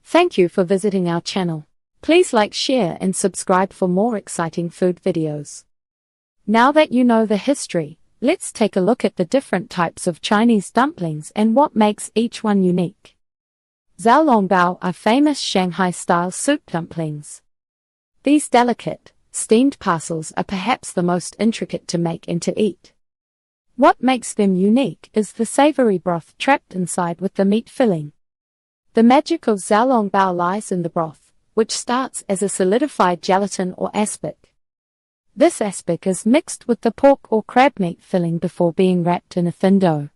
Thank you for visiting our channel. Please like, share and subscribe for more exciting food videos. Now that you know the history, let's take a look at the different types of Chinese dumplings and what makes each one unique. Xiaolongbao are famous Shanghai-style soup dumplings. These delicate, steamed parcels are perhaps the most intricate to make and to eat. What makes them unique is the savory broth trapped inside with the meat filling. The magic of xiaolongbao lies in the broth, which starts as a solidified gelatin or aspic. This aspic is mixed with the pork or crab meat filling before being wrapped in a thin dough.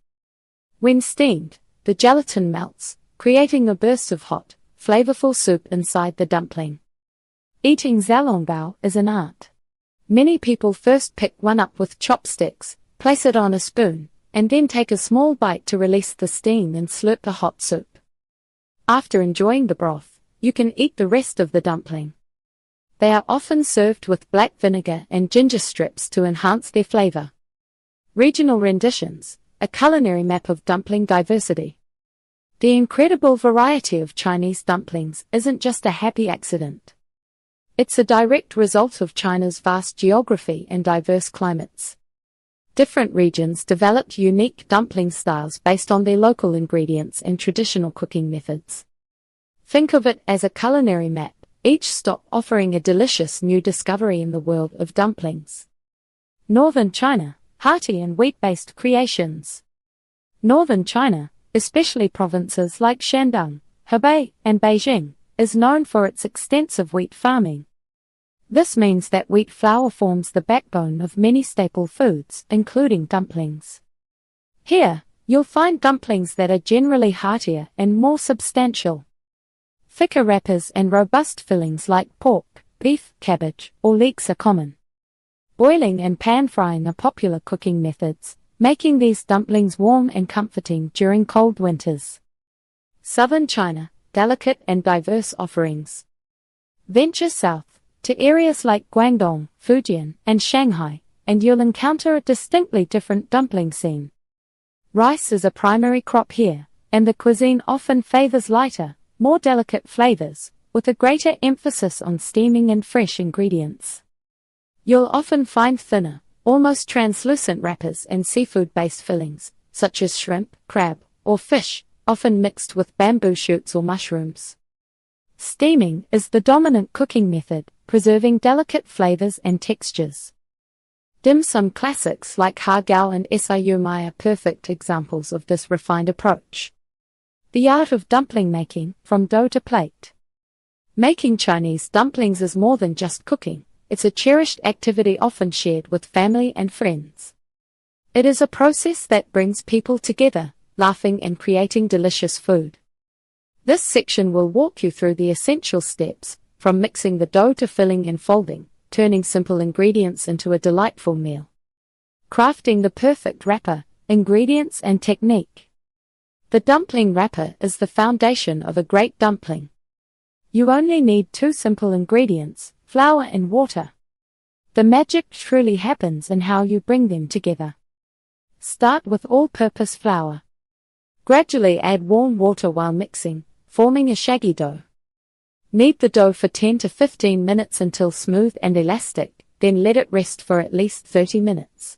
When steamed, the gelatin melts, creating a burst of hot, flavorful soup inside the dumpling. Eating xiaolongbao is an art. Many people first pick one up with chopsticks, place it on a spoon, and then take a small bite to release the steam and slurp the hot soup. After enjoying the broth, you can eat the rest of the dumpling. They are often served with black vinegar and ginger strips to enhance their flavor. Regional renditions, a culinary map of dumpling diversity. The incredible variety of Chinese dumplings isn't just a happy accident. It's a direct result of China's vast geography and diverse climates. Different regions developed unique dumpling styles based on their local ingredients and traditional cooking methods. Think of it as a culinary map, each stop offering a delicious new discovery in the world of dumplings. Northern China, hearty and wheat-based creations. Northern China, especially provinces like Shandong, Hebei, and Beijing, is known for its extensive wheat farming. This means that wheat flour forms the backbone of many staple foods, including dumplings. Here, you'll find dumplings that are generally heartier and more substantial. Thicker wrappers and robust fillings like pork, beef, cabbage, or leeks are common. Boiling and pan-frying are popular cooking methods, making these dumplings warm and comforting during cold winters. Southern China, delicate and diverse offerings. Venture south to areas like Guangdong, Fujian, and Shanghai, and you'll encounter a distinctly different dumpling scene. Rice is a primary crop here, and the cuisine often favors lighter, more delicate flavors, with a greater emphasis on steaming and fresh ingredients. You'll often find thinner, almost translucent wrappers and seafood-based fillings, such as shrimp, crab, or fish, often mixed with bamboo shoots or mushrooms. Steaming is the dominant cooking method, preserving delicate flavors and textures. Dim sum classics like Hagao and Siumai are perfect examples of this refined approach. The art of dumpling making, from dough to plate. Making Chinese dumplings is more than just cooking, it's a cherished activity often shared with family and friends. It is a process that brings people together, laughing and creating delicious food. This section will walk you through the essential steps, from mixing the dough to filling and folding, turning simple ingredients into a delightful meal. Crafting the perfect wrapper, ingredients and technique. The dumpling wrapper is the foundation of a great dumpling. You only need 2 simple ingredients, flour and water. The magic truly happens in how you bring them together. Start with all-purpose flour. Gradually add warm water while mixing, forming a shaggy dough. Knead the dough for 10 to 15 minutes until smooth and elastic, then let it rest for at least 30 minutes.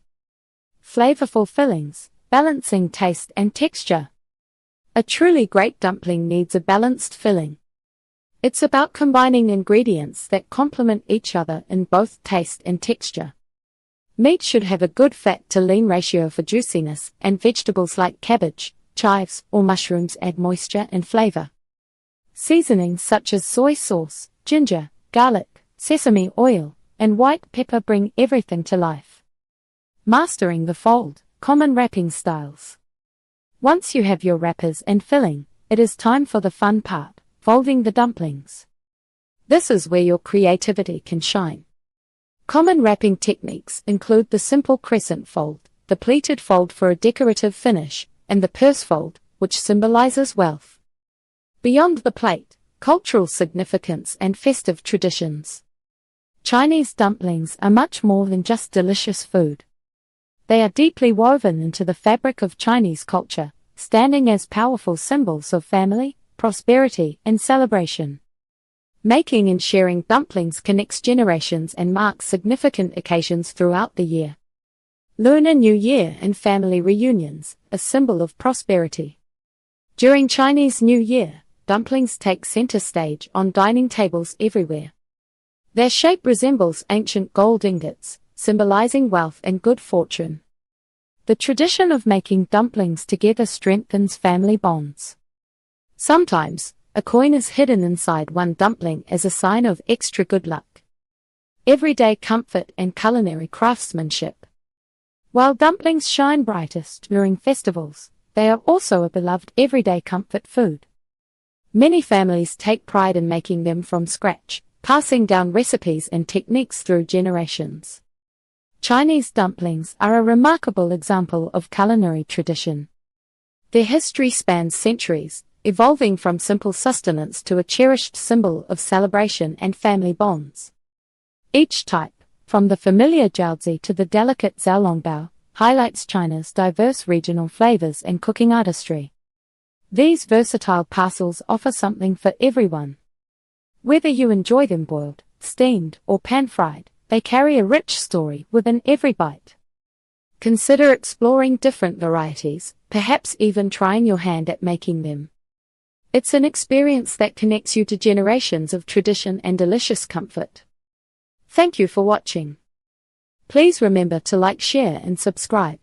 Flavorful fillings, balancing taste and texture. A truly great dumpling needs a balanced filling. It's about combining ingredients that complement each other in both taste and texture. Meat should have a good fat to lean ratio for juiciness, and vegetables like cabbage, chives, or mushrooms add moisture and flavor. Seasonings such as soy sauce, ginger, garlic, sesame oil, and white pepper bring everything to life. Mastering the fold, common wrapping styles. Once you have your wrappers and filling, it is time for the fun part, folding the dumplings. This is where your creativity can shine. Common wrapping techniques include the simple crescent fold, the pleated fold for a decorative finish, and the purse fold, which symbolizes wealth. Beyond the plate, cultural significance and festive traditions. Chinese dumplings are much more than just delicious food. They are deeply woven into the fabric of Chinese culture, standing as powerful symbols of family, prosperity and celebration. Making and sharing dumplings connects generations and marks significant occasions throughout the year. Lunar New Year and family reunions, a symbol of prosperity. During Chinese New Year, dumplings take center stage on dining tables everywhere. Their shape resembles ancient gold ingots, symbolizing wealth and good fortune. The tradition of making dumplings together strengthens family bonds. Sometimes, a coin is hidden inside one dumpling as a sign of extra good luck. Everyday comfort and culinary craftsmanship. While dumplings shine brightest during festivals, they are also a beloved everyday comfort food. Many families take pride in making them from scratch, passing down recipes and techniques through generations. Chinese dumplings are a remarkable example of culinary tradition. Their history spans centuries, evolving from simple sustenance to a cherished symbol of celebration and family bonds. Each type, from the familiar jiaozi to the delicate xiaolongbao, highlights China's diverse regional flavors and cooking artistry. These versatile parcels offer something for everyone. Whether you enjoy them boiled, steamed, or pan-fried, they carry a rich story within every bite. Consider exploring different varieties, perhaps even trying your hand at making them. It's an experience that connects you to generations of tradition and delicious comfort. Thank you for watching. Please remember to like, share, and subscribe.